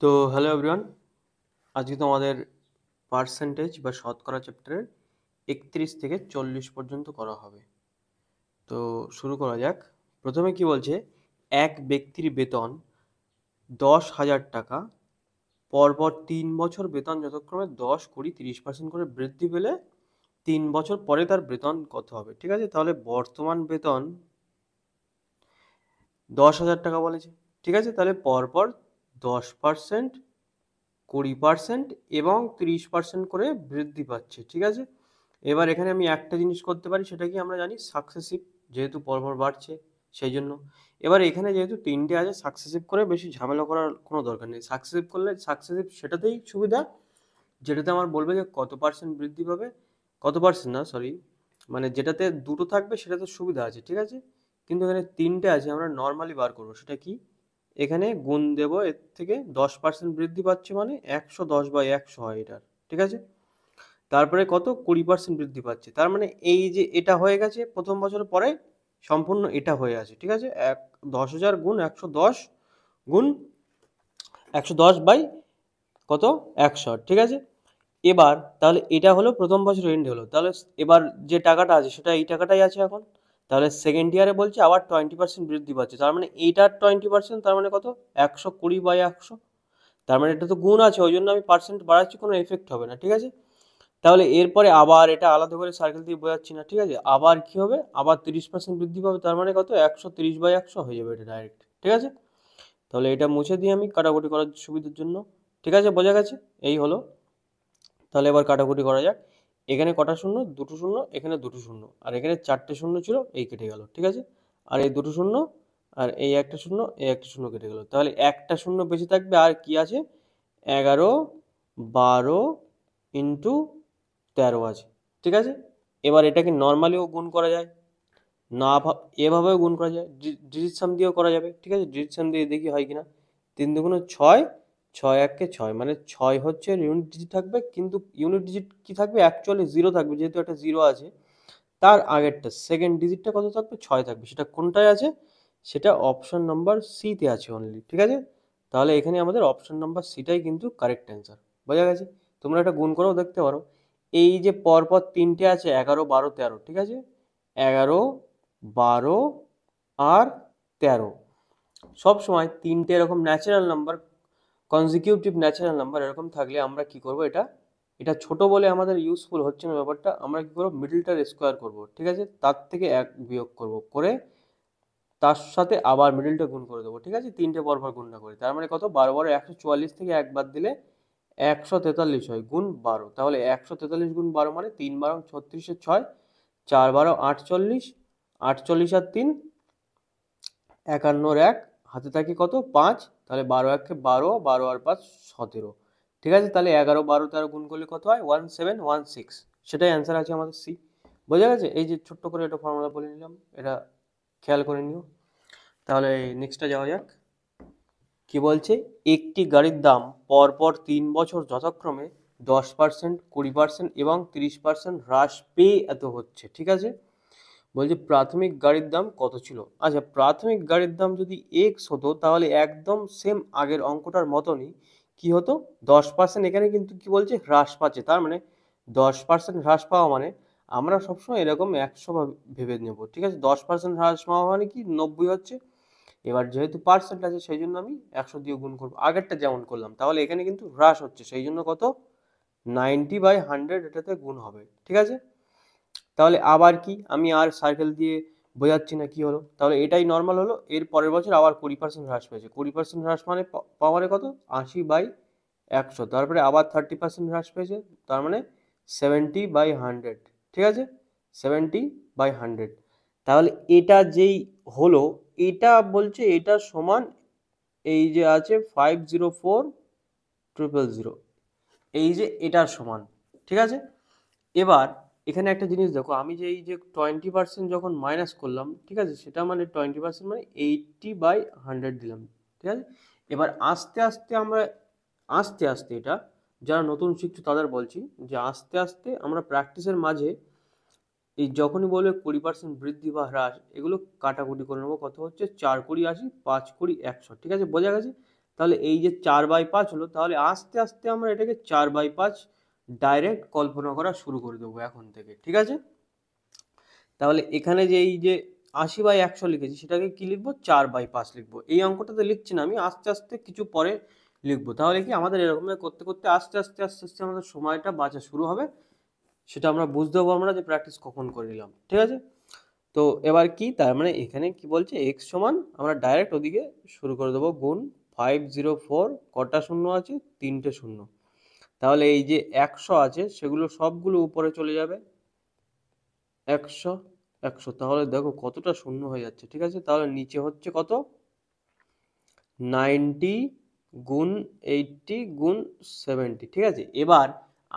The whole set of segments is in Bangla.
তো হ্যালো এভরিওয়ান, আজকে তোমাদের পার্সেন্টেজ বা শতকরা চ্যাপ্টারের 31 থেকে 40 পর্যন্ত করা হবে। তো শুরু করা যাক। প্রথমে কি বলছে, এক ব্যক্তির বেতন 10,000 টাকা, পরপর 3 বছর বেতন যথাক্রমে 10, 20, 30% করে বৃদ্ধি পেলে 3 বছর পরে তার বেতন কত হবে। ঠিক আছে, তাহলে বর্তমান বেতন 10,000 টাকা বলেছে। ঠিক আছে, তাহলে পরপর 10%, 20% এবং 30% করে বৃদ্ধি পাচ্ছে। ঠিক আছে, এবার এখানে আমি একটা জিনিস করতে পারি, সেটা কি আমরা জানি সাকসেসিভ, যেহেতু পরপর বাড়ছে সেই জন্য। এবার এখানে যেহেতু তিনটে আছে, সাকসেসিভ করে বেশি ঝামেলা করার কোনো দরকার নেই। সাকসেসিভ করলে সাকসেসিভ সেটাতেই সুবিধা যেটাতে আমার বলবে যে কত পার্সেন্ট বৃদ্ধি পাবে, কত পার্সেন্ট না সরি, মানে যেটাতে দুটো থাকবে সেটাতে সুবিধা আছে। ঠিক আছে, কিন্তু এখানে তিনটে আছে, আমরা নর্মালি বার করবো। সেটা কি, এখানে গুণ দেব, এর থেকে 10% বৃদ্ধি পাচ্ছে মানে 110/100 হয় এটার। ঠিক আছে, তারপরে কত 20% বৃদ্ধি পাচ্ছে, তার মানে এই যে এটা হয়ে গেছে প্রথম বছরের পরে সম্পূর্ণ এটা হয়ে আছে। ঠিক আছে, 10,000 গুণ 110 গুণ 110 বাই কত 100। ঠিক আছে, এবার তাহলে এটা হলো প্রথম বছর এন্ড হলো, তাহলে এবার যে টাকাটা আছে সেটা এই টাকাটাই আছে এখন। তাহলে সেকেন্ড ইয়ারে বলছে আবার 20% বৃদ্ধি পাচ্ছে, তার মানে এইটার 20%, তার মানে কত 120/100। তার মানে এটা তো গুণ আছে, ওই জন্য আমি পার্সেন্ট বাড়াচ্ছি, কোনো এফেক্ট হবে না। ঠিক আছে, তাহলে এরপরে আবার এটা আলাদা করে সার্কেল দিয়ে বোঝাচ্ছি না। ঠিক আছে, আবার কি হবে, আবার 30% বৃদ্ধি পাবে, তার মানে কত 130/100 হয়ে যাবে এটা ডাইরেক্ট। ঠিক আছে, তাহলে এটা মুছে দিই আমি কাটাকুটি করার সুবিধার জন্য। ঠিক আছে, বোঝা গেছে, এই হলো। তাহলে এবার কাটাকুটি করা যাক। এখানে কটা শূন্য, দুটো শূন্য, এখানে দুটো শূন্য, আর এখানে চারটে শূন্য ছিল, এই কেটে গেল। ঠিক আছে, আর এই দুটো শূন্য, আর এই একটা শূন্য, এই একটা শূন্য কেটে গেল, তাহলে একটা শূন্য বেঁচে থাকবে। আর কি আছে, 11, 12 ইন্টু 13 আছে। ঠিক আছে, এবার এটাকে নর্মালিও গুণ করা যায়, না এভাবেও গুণ করা যায়, ডিজিট সাম দিয়েও করা যাবে। ঠিক আছে, ডিজিট সাম দিয়ে দেখি হয় কিনা। 3 দুগুণ 6, 6 1 6, মানে 6 হচ্ছে ইউনিট ডিজিট থাকবে, কিন্তু ইউনিট ডিজিট কি থাকবে, অ্যাকচুয়ালি জিরো থাকবে, যেহেতু একটা জিরো আছে। তার আগেরটা সেকেন্ড ডিজিটটা কত থাকবে, 6 থাকবে। সেটা কোনটায় আছে, সেটা অপশন নাম্বার সিতে আছে অনলি। ঠিক আছে, তাহলে এখানে আমাদের অপশন নাম্বার সিটাই কিন্তু কারেক্ট অ্যান্সার। বোঝা গেছে, তোমরা একটা গুণ করেও দেখতে পারো। এই যে পরপর তিনটে আছে, 11, 12, 13। ঠিক আছে, 11, 12 আর 13, সব সময় তিনটে এরকম natural number, consecutive natural number এরকম থাকলে আমরা কি করব, এটা এটা ছোট বলে আমাদের ইউজফুল হচ্ছে না ব্যাপারটা, আমরা কি করব, মিডলটার স্কোয়ার করব। ঠিক আছে, তার থেকে এক বিয়োগ করব, করে তার সাথে আবার মিডলটা গুণ করে দেবো। ঠিক আছে, তিনটে পরপর গুণ না করে, তার মানে কত 12 12, 144 থেকে এক বাদ দিলে 143 হয়, গুণ 12। তাহলে 143 গুণ 12 মানে 3 12 36, 6 4 12 48, 48 আর 3 51 1, হাতে থাকে কত 5, তাহলে 12 1 12, 12 আর 5 17। ঠিক আছে, তাহলে 11 12 13 গুণ করলে কত হয়, 1716। সেটাই অ্যান্সার আছে আমাদের সি। বোঝা গেছে, এই যে ছোট্ট করে একটা ফর্মুলা বলে নিলাম, এটা খেয়াল করে নিও। তাহলে নেক্সটটা যাওয়া যাক। কি বলছে, একটি গাড়ির দাম পরপর 3 বছর যথাক্রমে 10%, 20% এবং 30% হ্রাস পেয়ে এত হচ্ছে। ঠিক আছে, বলছে প্রাথমিক গাড়ির দাম কত ছিল। আচ্ছা, প্রাথমিক গাড়ির দাম যদি এক্স হতো, তাহলে একদম সেম আগের অঙ্কটার মতনই কি হতো, 10% এখানে কিন্তু কি বলছে, হ্রাস পাচ্ছে, তার মানে 10% হ্রাস পাওয়া মানে আমরা সবসময় এরকম 100 ভেবে নেব। ঠিক আছে, 10% হ্রাস পাওয়া মানে কি 90 হচ্ছে। এবার যেহেতু পার্সেন্ট আছে সেই জন্য আমি 100 দিয়ে গুণ করবো, আগেরটা যেমন করলাম। তাহলে এখানে কিন্তু হ্রাস হচ্ছে, সেই জন্য কত 90/100 এটাতে গুণ হবে। ঠিক আছে, তাহলে আবার কি, আমি আর সার্কেল দিয়ে বোঝাচ্ছি না কি হলো, তাহলে এটাই নর্মাল হলো। এর পরের বছর আবার 20% হ্রাস পেয়েছে, 20% হ্রাস মানে পাওয়ারে কত 80/100, তারপরে আবার 30% হ্রাস পেয়েছে, তার মানে 70/100। ঠিক আছে, 70/100। তাহলে এটা যেই হলো, এটা বলছে এটা সমান এই যে আছে 504000, এই যে এটার সমান। ঠিক আছে, এবার এখানে একটা জিনিস দেখো, আমি যে এই যে 20% যখন মাইনাস করলাম, ঠিক আছে, সেটা মানে 20% মানে 80/100 দিলাম। ঠিক আছে, এবার আস্তে আস্তে আমরা, আস্তে আস্তে এটা যারা নতুন শিখছো তাদের বলছি যে আস্তে আস্তে আমরা প্র্যাকটিসের মাঝে এই যখনই বলবে 20% বৃদ্ধি বা হ্রাস, এগুলো কাটাকুটি করে নেবো। কত হচ্ছে 4 20 80, 5 20 100। ঠিক আছে, বোঝা গেছে। তাহলে এই যে 4/5 হলো, তাহলে আস্তে আস্তে আমরা এটাকে 4/5 ডাইরেক্ট কল্পনা করা শুরু করে দেবো এখন থেকে, ঠিক আছে। তাহলে এখানে যে এই যে 80/100 লিখেছি সেটাকে কি লিখবো, 4/5 লিখবো। এই অঙ্কটাতে লিখছি না আমি, আস্তে আস্তে কিছু পরে লিখবো। তাহলে কি আমাদের এরকম করতে করতে আস্তে আস্তে আস্তে আস্তে আমাদের সময়টা বাঁচা শুরু হবে, সেটা আমরা বুঝতে পারবো আমরা যে প্র্যাকটিস কখন করে নিলাম, ঠিক আছে। তো এবার কি, তার মানে এখানে কি বলছে, এক্স সমান আমরা ডাইরেক্ট ওদিকে শুরু করে দেবো গুণ 504, কটা শূন্য আছে, 3টে শূন্য। তাহলে এই যে 100 আছে সেগুলো সবগুলো উপরে চলে যাবে, 100 100, তাহলে দেখো কতটা শূন্য হয়ে যাচ্ছে, ঠিক আছে। তাহলে নিচে হচ্ছে কত, 90 গুণ 80 গুণ 70, ঠিক আছে। এবার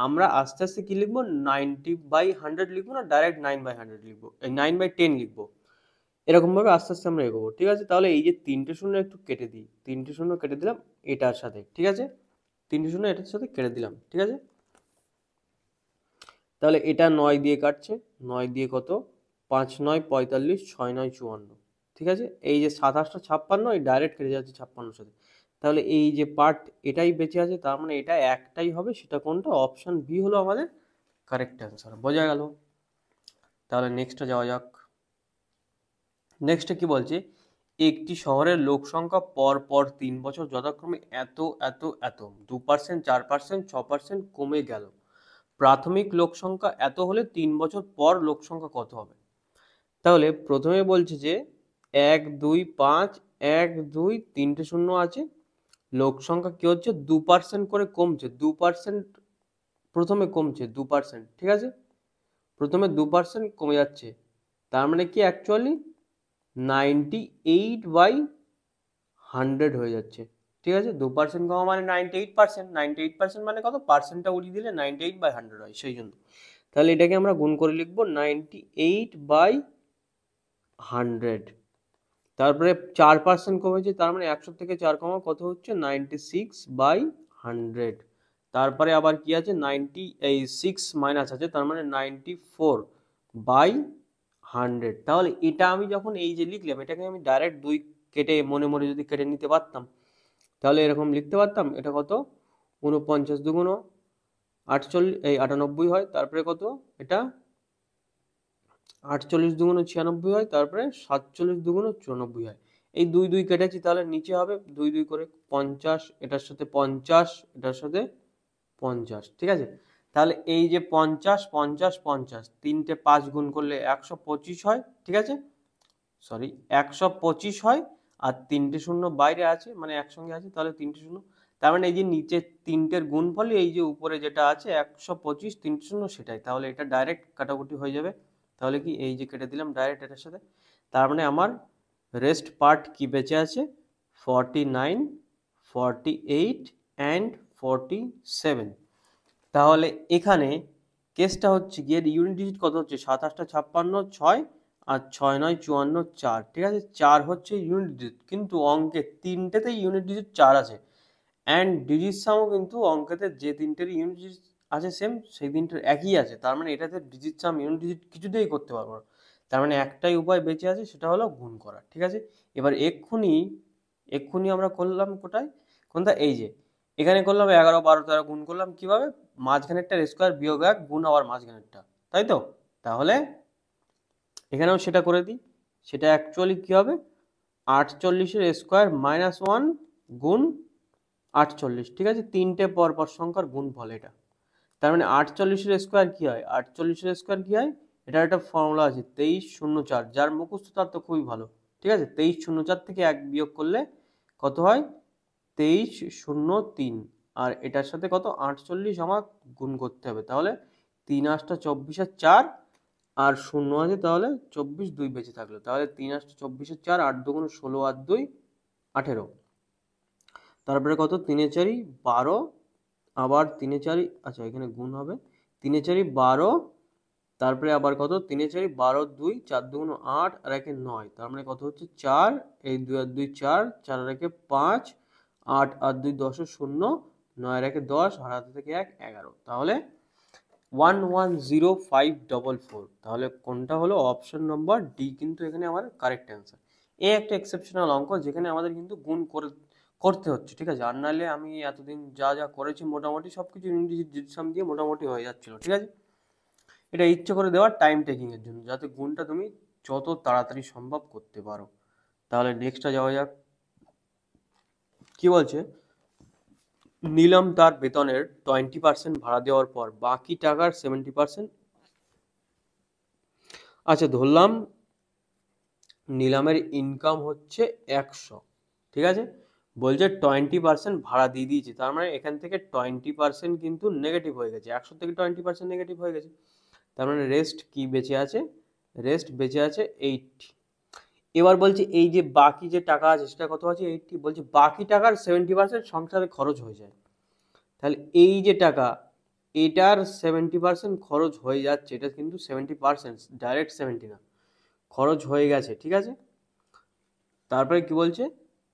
আমরা আস্তে আস্তে কি লিখবো, 90/100 লিখবো না, ডাইরেক্ট 9/100 লিখবো, 9/10 লিখবো। এরকম ভাবে আস্তে আস্তে আমরা এগোবো, ঠিক আছে। তাহলে এই যে 3টে শূন্য একটু কেটে দিই, 3টে শূন্য কেটে দিলাম এটার সাথে, ঠিক আছে, 3টে শূন্য এটার সাথে কেটে দিলাম, ঠিক আছে। তাহলে এটা 9 দিয়ে কাটছে, 9 দিয়ে কত, 5 9 45, 6 9 54, ঠিক আছে। এই যে 7 8 56, এই ডাইরেক্ট কেটে যাচ্ছে 56 সাথে। তাহলে এই যে পার্ট এটাই বেঁচে আছে, তার মানে এটা একটাই হবে, সেটা কোনটা, অপশন বি হলো আমাদের কারেক্ট অ্যান্সার। বোঝা গেল? তাহলে নেক্সটে যাওয়া যাক। নেক্সটে কি বলছে, একটি শহরের লোক সংখ্যা পর পর 3 বছর যথাক্রমে এত এত এত 2%, 4%, 6% কমে গেল। প্রাথমিক লোক সংখ্যা এত হলে 3 বছর পর লোক সংখ্যা কত হবে? তাহলে প্রথমে বলছে যে 1 2 5 1 2 3টে শূন্য আছে, লোক সংখ্যা কি হচ্ছে 2% করে কমছে, 2% প্রথমে কমছে 2%, ঠিক আছে, প্রথমে 2% কমে যাচ্ছে। তার মানে কি অ্যাকচুয়ালি 98/100 হয়ে যাচ্ছে, ঠিক আছে। 2% কমা মানে 98%, 98% মানে কত, পার্সেন্টটা উড়িয়ে দিলে 98/100 হয়, সেই জন্য। তাহলে এটাকে আমরা গুণ করে লিখবো 98/100। তারপরে 4% কমেছে, তার মানে 100 থেকে 4 কমা কত হচ্ছে, 96/100। তারপরে আবার কি আছে, 96 মাইনাস আছে, তার মানে 94/100। তাহলে এটা আমি যখন এই যে লিখলাম, এটাকে আমি ডাইরেক্ট 2 কেটে মনে মনে যদি কেটে নিতে পারতাম, তাহলে এরকম লিখতে পারতাম, এটা কত, 49 দুগুণ 98 হয়, তারপরে কত, এটা 48 দুগুণ 96 হয়, তারপরে 47 দুগুণ 94 হয়। এই 2 2 কেটেছি, তাহলে নিচে হবে 2 2 করে 50, এটার সাথে 50, এটার সাথে 50, ঠিক আছে। তাহলে এই যে 50 50 50, 3টে 5 গুণ করলে 125 হয়, ঠিক আছে, সরি 125 হয়। আর 3টে শূন্য বাইরে আছে, মানে একসঙ্গে আছে, তাহলে 3টে শূন্য, তার মানে এই যে নিচে 3টের গুণফল, এই যে উপরে যেটা আছে 125 3টে শূন্য সেটাই, তাহলে এটা ডাইরেক্ট কাটাকুটি হয়ে যাবে। তাহলে কি এই যে কেটে দিলাম ডাইরেক্ট এটার সাথে, তার মানে আমার রেস্ট পার্ট কি বেঁচে আছে, 49 48 অ্যান্ড 47। তাহলে এখানে কেসটা হচ্ছে গিয়ে ইউনিট ডিজিট কত হচ্ছে, 7 8 56 6 আর 6 9 54 4, ঠিক আছে, 4 হচ্ছে ইউনিট ডিজিট, কিন্তু অঙ্কে 3টেতেই ইউনিট ডিজিট 4 আছে, অ্যান্ড ডিজিট সামও কিন্তু অঙ্কেতে যে 3টের ইউনিট ডিজিট আছে সেম, সেই 3টের একই আছে, তার মানে এটাতে ডিজিট সাম ইউনিট ডিজিট কিছুতেই করতে পারবো না। তার মানে একটাই উপায় বেঁচে আছে, সেটা হলো গুণ করা, ঠিক আছে। এবার এক্ষুনি আমরা করলাম কোথায়, কোনটা, এই যে এখানে করলাম 11 12 13 গুণ করলাম কিভাবে, মাঝখানেরটার স্কোয়ার বিয়োগ 1 গুণ আবার মাঝখানেরটা, তাই তো। তাহলে এখানেও সেটা করে দিই, সেটা অ্যাকচুয়ালি কি হবে, 48-এর স্কোয়ার মাইনাস 1 গুণ 48, ঠিক আছে, 3টে পরপর সংখ্যার গুণফল এটা। তার মানে 48-এর স্কোয়ার কি হয়, 48-এর স্কোয়ার কি হয়, এটার একটা ফর্মুলা আছে 2304, যার মুখস্থ তার তো খুবই ভালো, ঠিক আছে। 2304 থেকে 1 বিয়োগ করলে কত হয়, 2303, আর এটার সাথে কত 48 আমার গুণ করতে হবে, তাহলে 3 8 24 আর 4, আর শূন্য আছে, তাহলে 24 2 বেঁচে থাকলো, তাহলে 3 8 24 আর 4, 8 2 16 আর 2 18, তারপরে কত 3 4 12, আবার 3 4, আচ্ছা এখানে গুণ হবে, 3 4 12, তারপরে আবার কত 3 4 12 2 4 2 8 আর 1 9, তার মানে কত হচ্ছে 4, এই 2 আর 2 4, 4 আর 1 5, 8 আর 2 10 0, 9 আর 1 10, আর হাতে থেকে 1 11, তাহলে 110544। তাহলে কোনটা হলো, অপশন নম্বর ডি কিন্তু এখানে আমার কারেক্ট অ্যান্সার। এই একটা এক্সেপশনাল অঙ্ক, যেখানে আমাদের কিন্তু গুণ করতে হচ্ছে, ঠিক আছে। আর নাহলে আমি এতদিন যা যা করেছি মোটামুটি সব কিছু ইন্ডিজিসাম দিয়ে মোটামুটি হয়ে যাচ্ছিল, ঠিক আছে। এটা ইচ্ছে করে দেওয়া টাইম টেকিং এর জন্য, যাতে গুণটা তুমি যত তাড়াতাড়ি সম্ভব করতে পারো। তাহলে নেক্সটটা যাওয়া যাক। কি বলছে, নিলাম তার বেতনের 20% ভাড়া দেওয়ার পর বাকি টাকার 70%। আচ্ছা, ধরলাম নিলামের ইনকাম হচ্ছে 100, ঠিক আছে। বলছে 20% ভাড়া দিয়ে দিয়েছি, তার মানে এখান থেকে 20% কিন্তু নেগেটিভ হয়ে গেছে, 100 থেকে 20% নেগেটিভ হয়ে গেছে। তার মানে রেস্ট কি বেঁচে আছে, রেস্ট বেঁচে আছে 80। এবার বলছে এই যে বাকি যে টাকা আছে সেটা কত আছে, 80। বলছে বাকি টাকার 70% সংসারে খরচ হয়ে যায়। তাহলে এই যে টাকা, এটার 70% খরচ হয়ে যাচ্ছে, এটা কিন্তু 70%, ডাইরেক্ট 70 না, খরচ হয়ে গেছে, ঠিক আছে। তারপরে কি বলছে,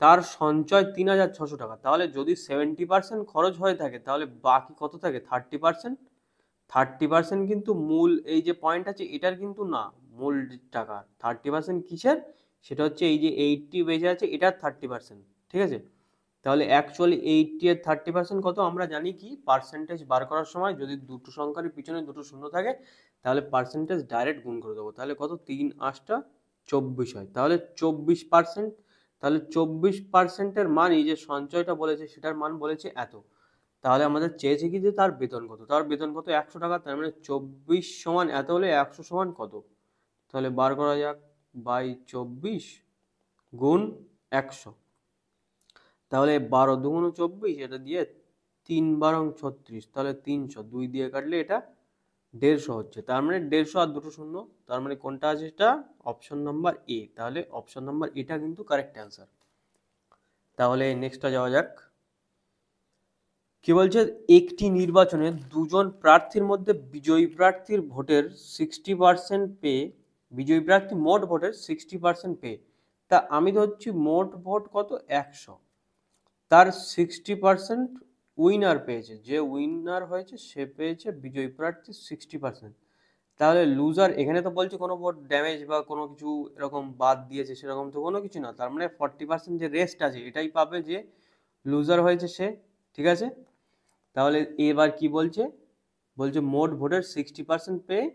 তার সঞ্চয় 3600 টাকা। তাহলে যদি 70% খরচ হয়ে থাকে তাহলে বাকি কত থাকে, 30%। 30% কিন্তু মূল এই যে পয়েন্ট আছে এটার কিন্তু না, মূল টাকা। 30% কিসের, সেটা হচ্ছে এই যে 80 বেঁচে আছে এটার 30%, ঠিক আছে। তাহলে অ্যাকচুয়ালি 80 এর 30% কত আমরা জানি, কি পার্সেন্টেজ বার করার সময় যদি দুটো সংখ্যার পিছনে দুটো শূন্য থাকে তাহলে পার্সেন্টেজ ডাইরেক্ট গুণ করে দেবো। তাহলে কত, 3 8 24 হয়, তাহলে 24%। তাহলে 24%-এর মান, এই যে সঞ্চয়টা বলেছে সেটার মান বলেছে এত। তাহলে আমাদের চেয়েছে কি যে তার বেতন কত, তার বেতন কত 100 টাকা, তার মানে 24 সমান এত হলে 100 সমান কত। তাহলে বার করা যাক, বাই 24 গুণ 100। তাহলে 12 দুগুণ 24, এটা দিয়ে 3 বারং 36, তাহলে 300, 2 দিয়ে কাটলে এটা 150 হচ্ছে। তার মানে 150 আর দুটো শূন্য, তার মানে কোনটা আছে, এটা অপশন নাম্বার এ। তাহলে অপশন নাম্বার এটা কিন্তু কারেক্ট অ্যান্সার। তাহলে নেক্সটটা যাওয়া যাক। কি বলছে, একটি নির্বাচনে দুজন প্রার্থীর মধ্যে বিজয়ী প্রার্থীর ভোটের 60% পেয়ে, বিজয়ী প্রার্থী মোট ভোটের 60% পেয়ে, তা আমি ধরছি মোট ভোট কত 100, তার 60% উইনার পেয়েছে, যে উইনার হয়েছে সে পেয়েছে বিজয়ী প্রার্থী 60%। তাহলে লুজার, এখানে তো বলছে কোনো ভোট ড্যামেজ বা কোনো কিছু এরকম বাদ দিয়েছে, সেরকম তো কোনো কিছু না। তার মানে 40% যে রেস্ট আছে এটাই পাবে যে লুজার হয়েছে সে, ঠিক আছে। তাহলে এবার কি বলছে, বলছে মোট ভোটের 60% পেয়ে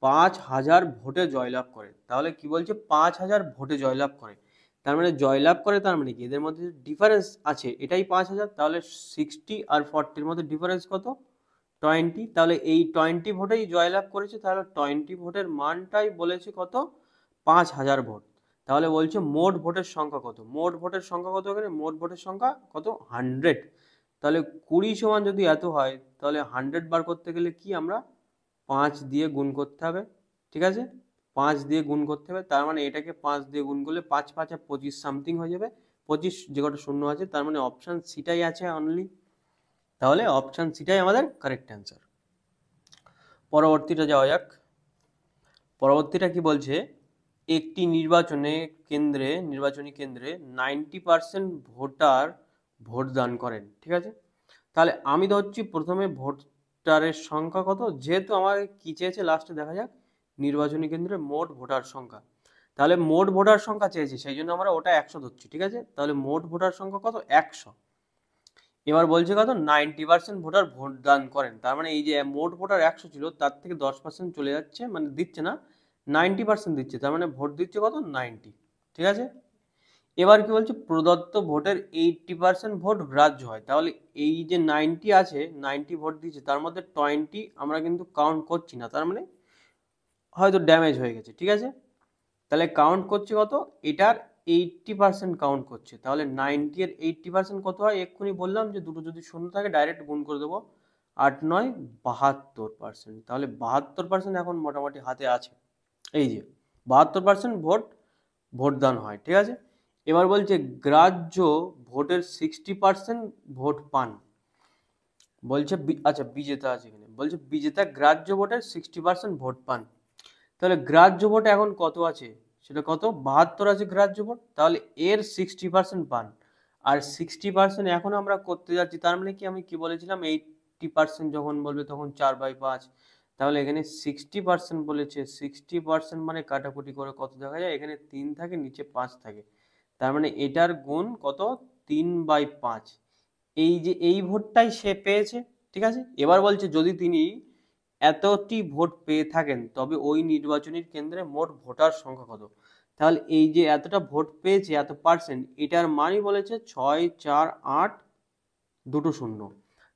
5000 ভোটে জয়লাভ করে। তাহলে কি বলছে, 5000 ভোটে জয়লাভ করে, তার মানে জয়লাভ করে, তার মানে কি এদের মধ্যে ডিফারেন্স আছে এটাই 5000। তাহলে 60 আর 40-র মধ্যে ডিফারেন্স কত, 20। তাহলে এই 20 ভোটেই জয়লাভ করেছে, তাহলে 20 ভোটের মানটাই বলেছে কত, 5000 ভোট। তাহলে বলছে মোট ভোটের সংখ্যা কত, মোট ভোটের সংখ্যা কত, এখানে মোট ভোটের সংখ্যা কত, 100। তাহলে 20 সমান যদি এত হয় তাহলে 100 বার করতে গেলে কি আমরা 5 দিয়ে গুণ করতে হবে, ঠিক আছে। 5 দিয়ে গুণ করতে হবে, তার মানে এটাকে 5 দিয়ে গুণ করলে 5 5 25 সামথিং হয়ে যাবে, 25 যে কটা শূন্য আছে, তার মানে অপশান সিটাই আছে অনলি। তাহলে অপশান সিটাই আমাদের কারেক্ট অ্যান্সার। পরবর্তীটা যাওয়া যাক। পরবর্তীটা কি বলছে, একটি নির্বাচনী কেন্দ্রে 90% ভোটার ভোটদান করেন, ঠিক আছে। তাহলে আমি ধরছি প্রথমে ভোটারের সংখ্যা কত, যেহেতু আমার কি চেয়েছে লাস্টে দেখা যাক, নির্বাচনী কেন্দ্রে মোট ভোটার সংখ্যা। তাহলে মোট ভোটার সংখ্যা চেয়েছে, সেই জন্য আমরা ওটা 100 ধরছি, ঠিক আছে। তাহলে মোট ভোটার সংখ্যা কত, 100। এবার বলছে কত, 90% ভোটার ভোটদান করেন, তার মানে এই যে মোট ভোটার 100 ছিল তার থেকে 10% চলে যাচ্ছে, মানে দিচ্ছে না, 90% দিচ্ছে, তার মানে ভোট দিচ্ছে কত, 90, ঠিক আছে। এবার কি বলছে, প্রদত্ত ভোটের 80% ভোট গ্রাহ্য হয়। তাহলে এই যে 90 আছে, 90 ভোট দিচ্ছে, তার মধ্যে 20 আমরা কিন্তু কাউন্ট করছি না, তার মানে হয়তো ড্যামেজ হয়ে গেছে, ঠিক আছে। তাহলে কাউন্ট করছে কত, এটার 80% কাউন্ট করছে। তাহলে 90 এর 80% কত হয়, এক্ষুনি বললাম যে দুটো যদি শূন্য থাকে ডাইরেক্ট গুণ করে দেবো, 8 9 72%। তাহলে 72% এখন মোটামুটি হাতে আছে, এই যে 72% ভোটদান হয়, ঠিক আছে। এবার বলছে গ্রাহ্য ভোটের 60% ভোট পান। বলছে আচ্ছা বিজেতা আছে এখানে, বলছে বিজেতা গ্রাহ্য ভোটের 60% ভোট পান। তাহলে গ্রাহ্য ভোট এখন কত আছে, সেটা কত, 72 আছে গ্রাহ্য ভোট, তাহলে এর 60% পান। আর 60% এখন আমরা করতে যাচ্ছি, তার মানে কি আমি কি বলেছিলাম, 80% যখন বলবে তখন 4/5। তাহলে এখানে 60% বলেছে, 60% মানে কাটাকুটি করে কত দেখা যায়, এখানে 3 থাকে নিচে 5 থাকে, তার মানে এটার গুণ কত, 3/5, এই যে এই ভোটটাই সে পেয়েছে, ঠিক আছে। এবার বলছে যদি তিনি এতটি ভোট পেয়ে থাকেন তবে ওই নির্বাচনী কেন্দ্রে মোট ভোটার সংখ্যা কত। তাহলে এই যে এতটা ভোট পেয়েছে, এত পার্সেন্ট, এটার মানই বলেছে 6, 4, 8, 2 শূন্য।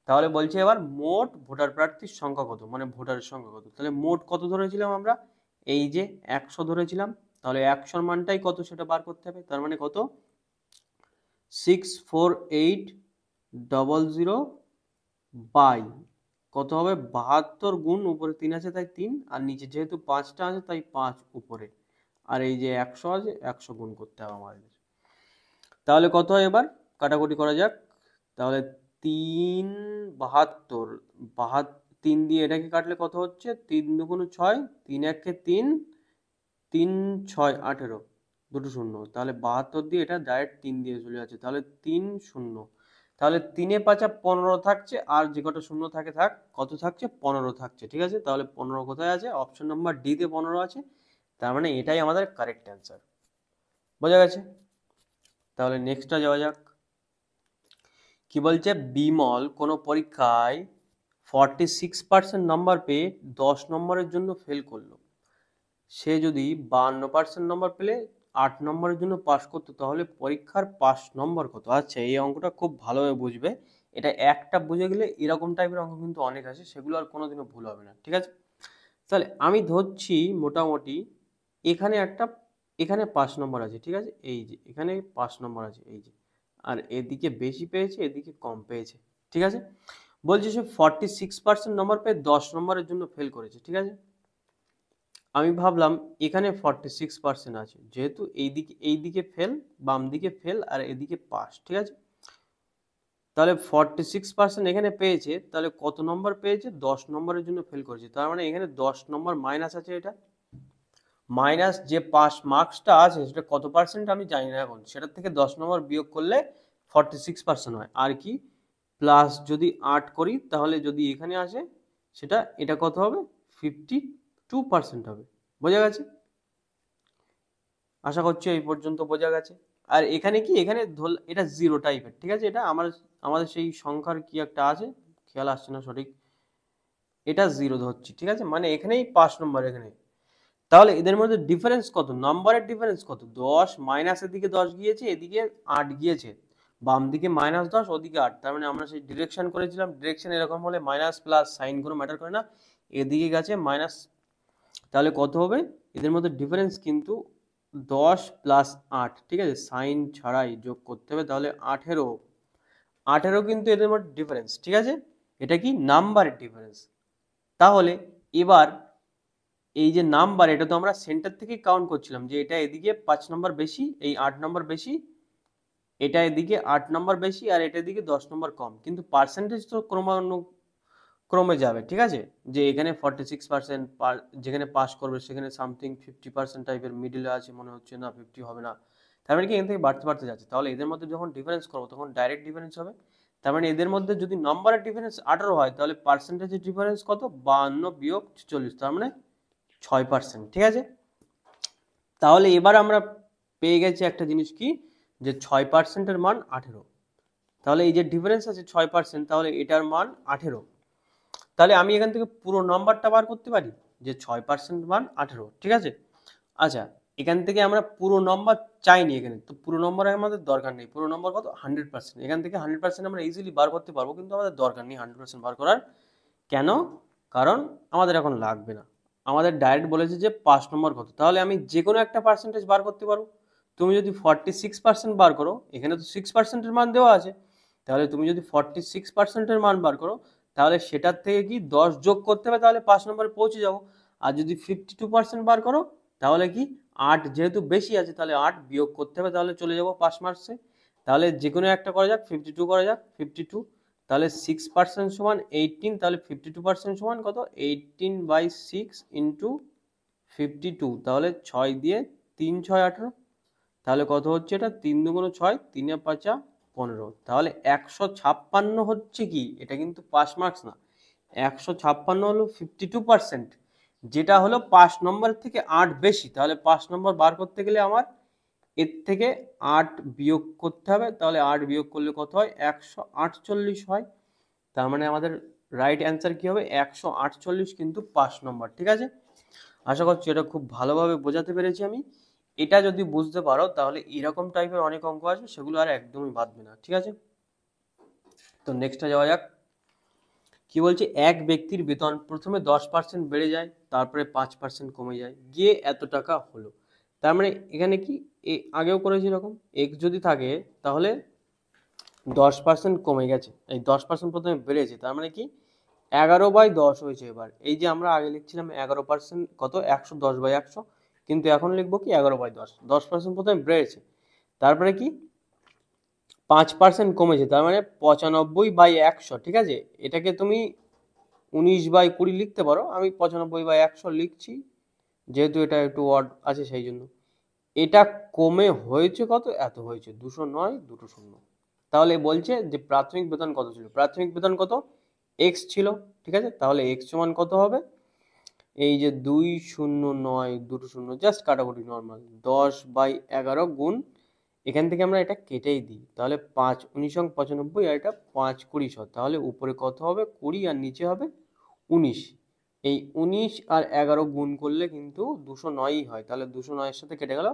তাহলে বলছে এবার মোট ভোটার প্রার্থীর সংখ্যা কত, মানে ভোটারের সংখ্যা কত। তাহলে মোট কত ধরেছিলাম আমরা, এই যে 100 ধরেছিলাম, তাহলে 100 মানটাই কত সেটা বার করতে হবে। তার মানে কত, 64800 বাই কত হবে, 72 গুণ উপরে 3 আছে তাই 3, আর নিচে যেহেতু 5টা আছে তাই 5 উপরে, আর এই যে 100 আছে 100 গুণ করতে হবে আমাদের। তাহলে কত হয়, এবার কাটাকুটি করা যাক। তাহলে 3 দিয়ে এটাকে কাটলে কত হচ্ছে, 3 দুগুণ 6, 3 একে 3, 3 6 18, 2 শূন্য। তাহলে 72 দিয়ে এটা ডাইরেক্ট 3 দিয়ে চলে যাচ্ছে, তাহলে 3 শূন্য। তাহলে 3 এ 5 15 থাকছে, আর যে কটা শূন্য থাকে থাক, কত থাকছে, 15 থাকছে, ঠিক আছে। তাহলে 15 কোথায় আছে, অপশন নাম্বার ডি তে 15 আছে। তার মানে এটাই আমাদের কারেক্ট অ্যান্সার। বোঝা গেছে। তাহলে নেক্সটটা যাওয়া যাক। কি বলছে, বিমল কোনো পরীক্ষায় 46% নাম্বার পেয়ে 10 নম্বরের জন্য ফেল করলো। সে যদি 52% নম্বর পেলে 8 নম্বরের জন্য পাস করতো, তাহলে পরীক্ষার পাস নম্বর কত। আচ্ছা, এই অঙ্কটা খুব ভালোভাবে বুঝবে। এটা একটা বুঝে গেলে এরকম টাইপের অঙ্ক কিন্তু অনেক আছে, সেগুলো আর কোনোদিনও ভুল হবে না, ঠিক আছে। তাহলে আমি ধরছি মোটামুটি এখানে 5 নম্বর আছে, ঠিক আছে। এই যে এখানে 5 নম্বর আছে, এই যে, আর এদিকে বেশি পেয়েছে, এদিকে কম পেয়েছে, ঠিক আছে। বলছে সে 46% নম্বর পেয়ে 10 নম্বরের জন্য ফেল করেছে, ঠিক আছে। আমি ভাবলাম এখানে 46% আছে, যেহেতু এইদিকে ফেল, বাম দিকে ফেল, আর এদিকে পাস, ঠিক আছে। তাহলে 46% এখানে পেয়েছে, তাহলে কত নম্বর পেয়েছে, 10 নম্বরের জন্য ফেল করেছে। তার মানে এখানে 10 নম্বর মাইনাস আছে, এটা মাইনাস যে পাস মার্কসটা আছে সেটা কত পার্সেন্ট আমি জানি না এখন, সেটার থেকে 10 নম্বর বিয়োগ করলে 46% হয়। আর কি প্লাস যদি 8 করি, তাহলে যদি এখানে আসে সেটা, এটা কত হবে, 52% হবে। বোঝা গেছে, আশা করছি এই পর্যন্ত বোঝা গেছে। আর এখানে কি, এখানে এটা 0 টাইপের, ঠিক আছে। এটা আমাদের সেই সংখ্যার কি একটা আছে, খেয়াল আসছে না সঠিক, এটা 0 ধরছি, ঠিক আছে। মানে এখানেই 5 নম্বর এখানে। তাহলে এদের মধ্যে ডিফারেন্স কত, নাম্বারের ডিফারেন্স কত, 10 মাইনাসের দিকে 10 গিয়েছে, এদিকে 8 গিয়েছে, বাম দিকে -10 ওদিকে 8। তার মানে আমরা সেই ডিরেকশন করেছিলাম, ডিরেকশন এরকম হলে মাইনাস প্লাস সাইন কোনো ম্যাটার করে না, এদিকে গেছে মাইনাস। তাহলে কত হবে, এদের মধ্যে ডিফারেন্স কিন্তু 10 + 8, ঠিক আছে, সাইন ছাড়াই যোগ করতে হবে। তাহলে 18 কিন্তু এদের মধ্যে ডিফারেন্স, ঠিক আছে। এটা কি নাম্বারের ডিফারেন্স। তাহলে এবার এই যে নাম্বার, এটা তো আমরা সেন্টার থেকে কাউন্ট করছিলাম, যে এটা এদিকে 5 নম্বর বেশি, এই 8 নম্বর বেশি, এটা এদিকে 8 নম্বর বেশি, আর এটা এদিকে 10 নম্বর কম, কিন্তু পার্সেন্টেজ তো ক্রমে যাবে, ঠিক আছে। যে এখানে 46%, যেখানে পাস করবে সেখানে সামথিং 50% টাইপের মিডিলে আছে মনে হচ্ছে, না 50 হবে না। তার মানে কি এখান থেকে বাড়তে বাড়তে যাচ্ছে। তাহলে এদের মধ্যে যখন ডিফারেন্স করবো তখন ডাইরেক্ট ডিফারেন্স হবে। তার মানে এদের মধ্যে যদি নম্বরের ডিফারেন্স 18 হয়, তাহলে পার্সেন্টেজের ডিফারেন্স কত, 52 বিয়োগ 46, তার মানে 6%, ঠিক আছে। তাহলে এবার আমরা পেয়ে গেছি একটা জিনিস কি, যে 6%-এর মান 18। তাহলে এই যে ডিফারেন্স আছে 6%, তাহলে এটার মান 18। তাহলে আমি এখান থেকে পুরো নাম্বারটা বার করতে পারি, যে 6% মান 18, ঠিক আছে। আচ্ছা, এখান থেকে আমরা পুরো নম্বর চাইনি এখানে, তো পুরো নম্বর আমাদের দরকার নেই। পুরো নম্বর কত, 100%। এখান থেকে 100% আমরা ইজিলি বার করতে পারবো, কিন্তু আমাদের দরকার নেই 100% বার করার। কেন, কারণ আমাদের এখন লাগবে না। আমাদের ডাইরেক্ট বলেছে যে 5 নম্বর কত। তাহলে আমি যে কোনো একটা পার্সেন্টেজ বার করতে পারবো। তুমি যদি 46% বার করো, এখানে তো 6%-এর মান দেওয়া আছে, তাহলে তুমি যদি 46%-এর মান বার করো, তাহলে সেটার থেকে কি 10 যোগ করতে হবে, তাহলে 5 নম্বরে পৌঁছে যাবো। আর যদি 52% বার করো, তাহলে কি 8 যেহেতু বেশি আছে, তাহলে 8 বিয়োগ করতে হবে, তাহলে চলে যাবো পাস মার্কসে। তাহলে যে কোনো একটা করা যাক, 52 করা যাক, 52। তাহলে 6% সমান 18, তাহলে 52% সমান কত, 18/6 ইন্টু 52। তাহলে 6 দিয়ে 3 6 18, তাহলে কত হচ্ছে, এটা 3 দুগুণ 6, 3 এ 5 15। তাহলে 156 হচ্ছে কি, এটা কিন্তু পাস মার্কস না, 156 হলো 52%, যেটা হলো 5 নম্বর থেকে 8 বেশি। তাহলে 5 নম্বর বার করতে গেলে আমার এর থেকে 8 বিয়োগ করতে হবে, তাহলে 8 বিয়োগ করলে কত হয়? 148 হয়। তার মানে আমাদের রাইট অ্যান্সার কি হবে? 148, কিন্তু 5 নম্বর। ঠিক আছে, আশা করছি এটা খুব ভালোভাবে বোঝাতে পেরেছি আমি। এটা যদি বুঝতে পারো তাহলে এরকম টাইপের অনেক অঙ্ক আসবে, সেগুলো আর একদমই বাদবে না। ঠিক আছে, তো নেক্সটে যাওয়া যাক। কি বলছে? এক ব্যক্তির বেতন প্রথমে 10% বেড়ে যায়, তারপরে 5% কমে যায়, গিয়ে এত টাকা হলো। তার মানে এখানে কি আগেও করেছি এরকম, এক্স যদি থাকে তাহলে 10% কমে গেছে, এই 10% প্রথমে বেড়েছে, তার মানে কি 11/10 হয়েছে। এবার এই যে আমরা আগে লিখছিলাম 11% কত, 110/100, কিন্তু এখন লিখবো কি 11/10, 10% প্রথমে বেড়েছে, তারপরে কি 5% কমেছে, তার মানে 95/100। ঠিক আছে, এটাকে তুমি 19/20 লিখতে পারো, আমি 95/100 লিখছি, যেহেতু এটা একটু ওয়ার্ড আছে সেই জন্য। এটা কমে হয়েছে কত? এত হয়েছে, 209, 200। তাহলে বলছে যে প্রাথমিক বেতন কত ছিল? প্রাথমিক বেতন কত? এক্স ছিল। ঠিক আছে, তাহলে এক্স সমান কত হবে? এই যে 209, 200, জাস্ট কাটাকুটি নর্মাল, 10/11 গুণ, এখান থেকে আমরা এটা কেটেই দিই, তাহলে 5×19=95, আর এটা 5×20, তাহলে উপরে কত হবে? 20, আর নিচে হবে 19। এই 19 আর 11 গুণ করলে কিন্তু 209ই হয়, তাহলে 209-এর সাথে কেটে গেল,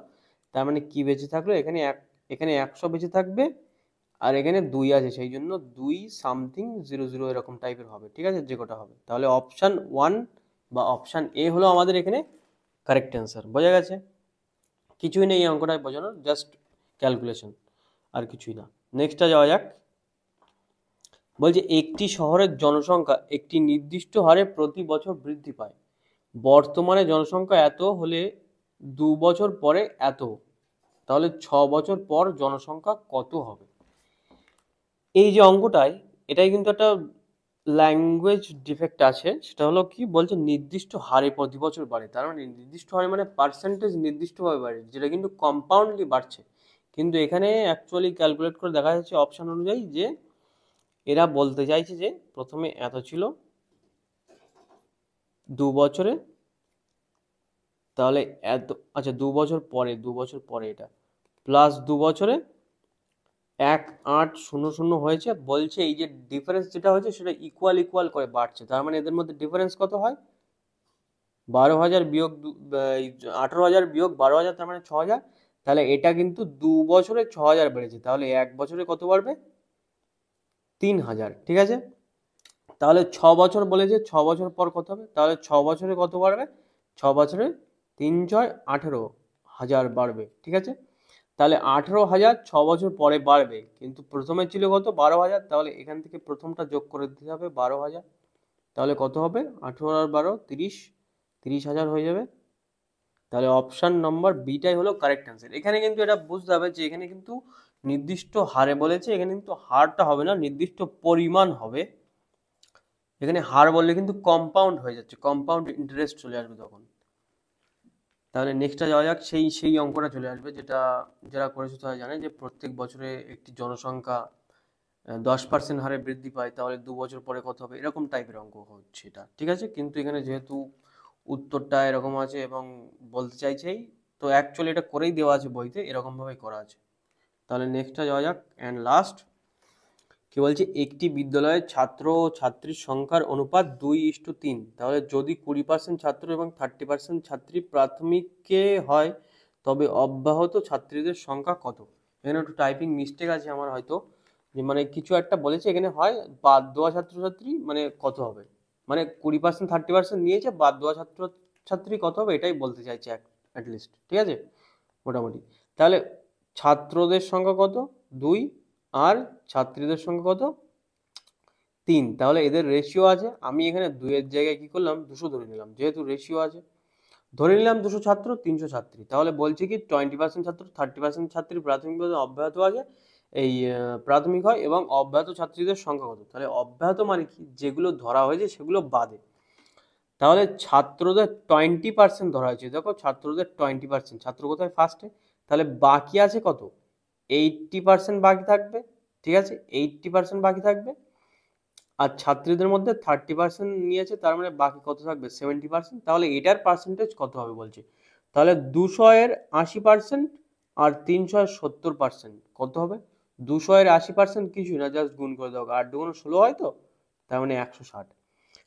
তার মানে কি বেঁচে থাকলো? এখানে 100 বেঁচে থাকবে, আর এখানে 2 আছে, সেই জন্য 2 something 00 এরকম টাইপের হবে। ঠিক আছে, যে কটা হবে, তাহলে অপশান 1 বা অপশান এ হলো আমাদের এখানে কারেক্ট অ্যান্সার। বোঝা গেছে? কিছুই নেই এই অঙ্কটায় বোঝানোর, জাস্ট ক্যালকুলেশন, আর কিছুই না। নেক্সটটা যাওয়া যাক। বলছে একটি শহরের জনসংখ্যা একটি নির্দিষ্ট হারে প্রতি বছর বৃদ্ধি পায়। বর্তমানে জনসংখ্যা এত হলে 2 বছর পরে এত, তাহলে 6 বছর পর জনসংখ্যা কত হবে? এই যে অঙ্কটায়, এটাই কিন্তু একটা ল্যাঙ্গুয়েজ ডিফেক্ট আছে, সেটা হলো কি বলছে নির্দিষ্ট হারে প্রতি বছর বাড়ে, তার মানে নির্দিষ্ট হারে মানে পার্সেন্টেজ নির্দিষ্টভাবে বাড়ে, যেটা কিন্তু কম্পাউন্ডলি বাড়ছে। কিন্তু এখানে অ্যাকচুয়ালি ক্যালকুলেট করে দেখা যাচ্ছে অপশান অনুযায়ী যে এরা বলতে চাইছে যে প্রথমে এত ছিল 2 বছরে, তাহলে এত, আচ্ছা 2 বছর পরে, 2 বছর পরে এটা প্লাস 2 বছরে 1800 হয়েছে, বলছে এই যে ডিফারেন্স যেটা হয়েছে সেটা ইকুয়াল ইকুয়াল করে বাড়ছে, তার মানে এদের মধ্যে ডিফারেন্স কত হয়? 12,000 বিয়োগ 18,000 বিয়োগ 12,000, তার মানে 6,000। তাহলে এটা কিন্তু 2 বছরে 6,000 বেড়েছে, তাহলে 1 বছরে কত বাড়বে? 3,000। ঠিক আছে, তাহলে 6 বছর বলেছে, 6 বছর পর কত হবে? তাহলে 6 বছরে কত বাড়বে? 6 বছরে 3×6 18,000 বাড়বে। ঠিক আছে, তাহলে 18,000 6 বছর পরে বাড়বে, কিন্তু প্রথমে ছিল কত? 12,000, তাহলে এখান থেকে প্রথমটা যোগ করে দিতে হবে 12,000, তাহলে কত হবে? 18 আর 12 30, 30,000 হয়ে যাবে। তাহলে অপশান নম্বর বিটাই হলো কারেক্ট অ্যান্সার। এখানে কিন্তু এটা বুঝতে হবে যে এখানে কিন্তু নির্দিষ্ট হারে বলেছে, এখানে কিন্তু হারটা হবে না, নির্দিষ্ট পরিমাণ হবে। এখানে হার বললে কিন্তু কম্পাউন্ড হয়ে যাচ্ছে, কম্পাউন্ড ইন্টারেস্ট চলে আসবে তখন। তাহলে নেক্সটটা যাওয়া যাক, সেই অঙ্কটা চলে আসবে, যেটা যারা করেছে তারা জানে যে প্রত্যেক বছরে একটি জনসংখ্যা 10% হারে বৃদ্ধি পায়, তাহলে 2 বছর পরে কত হবে, এরকম টাইপের অঙ্ক হচ্ছে এটা। ঠিক আছে, কিন্তু এখানে যেহেতু উত্তরটা এরকম আছে এবং বলতে চাইছেই, তো অ্যাকচুয়ালি এটা করেই দেওয়া আছে বইতে, এরকমভাবেই করা আছে। তাহলে নেক্সটটা যাওয়া যাক, অ্যান্ড লাস্ট। কি বলছে? একটি বিদ্যালয়ের ছাত্র ও ছাত্রীর সংখ্যার অনুপাত 2:3, তাহলে যদি 20% ছাত্র এবং 30% ছাত্রী প্রাথমিকে হয়, তবে অব্যাহত ছাত্রীদের সংখ্যা কত? এখানে একটু টাইপিং মিস্টেক আছে আমার হয়তো, যে মানে কিছু একটা বলেছে এখানে, হয় বাদ দেওয়া ছাত্রছাত্রী মানে কত হবে, মানে 20% 30% নিয়েছে, বাদ দেওয়া ছাত্রছাত্রী কত হবে, এটাই বলতে চাইছে অ্যাটলিস্ট। ঠিক আছে, মোটামুটি। তাহলে ছাত্রদের সংখ্যা কত? 2, আর ছাত্রীদের সংখ্যা কত? 3। তাহলে এদের রেশিও আছে, আমি এখানে 2 এর জায়গায় কি করলাম? 200 ধরে নিলাম, যেহেতু রেশিও আছে ধরে নিলাম 200 ছাত্র 300 ছাত্রী। তাহলে বলছে কি 20% ছাত্র 30% ছাত্রী প্রাথমিকভাবে অব্যাহত আছে, এই প্রাথমিক হয়, এবং অব্যাহত ছাত্রীদের সংখ্যা কত? তাহলে অব্যাহত মানে কি, যেগুলো ধরা হয়েছে সেগুলো বাদে, তাহলে ছাত্রদের 20% ধরা হয়েছে, দেখো ছাত্রদের 20%, ছাত্র কোথায়? ফার্স্টে, তাহলে বাকি আছে কত? 80% বাকি থাকবে। ঠিক আছে, 80% বাকি থাকবে, আর ছাত্রীদের মধ্যে 30% নিয়েছে, তার মানে বাকি কত থাকবে? 70%। তাহলে এটার পার্সেন্টেজ কত হবে বলছে, তাহলে 200 এর 80% আর 370% কত হবে? 200 এর 80% কিছুই না, জাস্ট গুণ করে দাও, 8 × 16 হয় তো, তার মানে 160।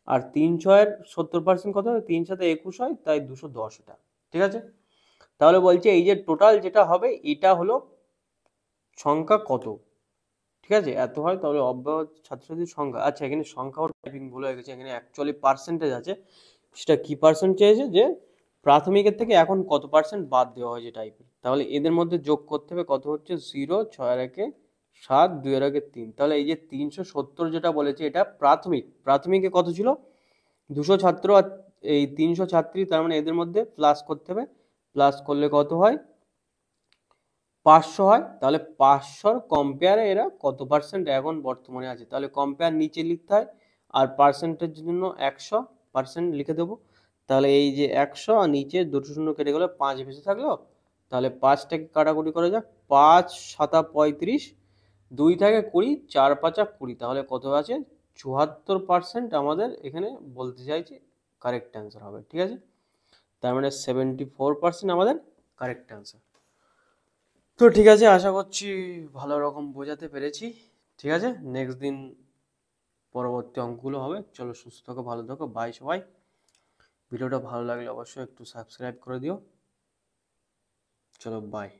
আর 300 এর 70% কত হবে? 3 7 21 হয়, তাই 210 এটা। ঠিক আছে, তাহলে বলছে এই যে টোটাল যেটা হবে এটা হলো সংখ্যা কত। ঠিক আছে, এত হয় তাহলে অব্যয় ছাত্রছাত্রীর সংখ্যা। আচ্ছা, এখানে সংখ্যাও টাইপিং ভুল হয়ে গেছে, এখানে অ্যাকচুয়ালি পার্সেন্টেজ আছে। সেটা কি পার্সেন্ট চেয়েছে, যে প্রাথমিকের থেকে এখন কত পার্সেন্ট বাদ দেওয়া হয়েছে টাইপের। তাহলে এদের মধ্যে যোগ করতে হবে, কত হচ্ছে 0, 6 এর একে 7, 2 এর একে 3। তাহলে এই যে 370 যেটা বলেছে এটা প্রাথমিকে কত ছিল? 200 ছাত্র আর এই 300 ছাত্রী, তার মানে এদের মধ্যে প্লাস করতে হবে। প্লাস করলে কত হয়? 500 হয়। তাহলে 500 কম্পেয়ারে এরা কত পার্সেন্ট এখন বর্তমানে আছে, তাহলে কম্পেয়ার নিচে লিখতে হয়, আর পার্সেন্টের জন্য 100% লিখে দেবো। তাহলে এই যে 100 আর নিচে দুটো শূন্য কেটে গেলে 5 বেঁচে থাকলো। তাহলে 5টাকে কাটাকুটি করা যাক, 5 7 35, 2 থাকে 20, 4 5 20, তাহলে কত আছে? 74% আমাদের এখানে বলতে চাইছি কারেক্ট অ্যান্সার হবে। ঠিক আছে, তার মানে 74% আমাদের কারেক্ট অ্যান্সার। তো ঠিক আছে, আশা করছি ভালো রকম বোঝাতে পেরেছি। ঠিক আছে, নেক্সট দিন পরবর্তী অঙ্কগুলো হবে। চলো, সুস্থ থাকো, ভালো থাকো, বাই সবাই। ভিডিওটা ভালো লাগলে অবশ্যই একটু সাবস্ক্রাইব করে দিও। চলো, বাই।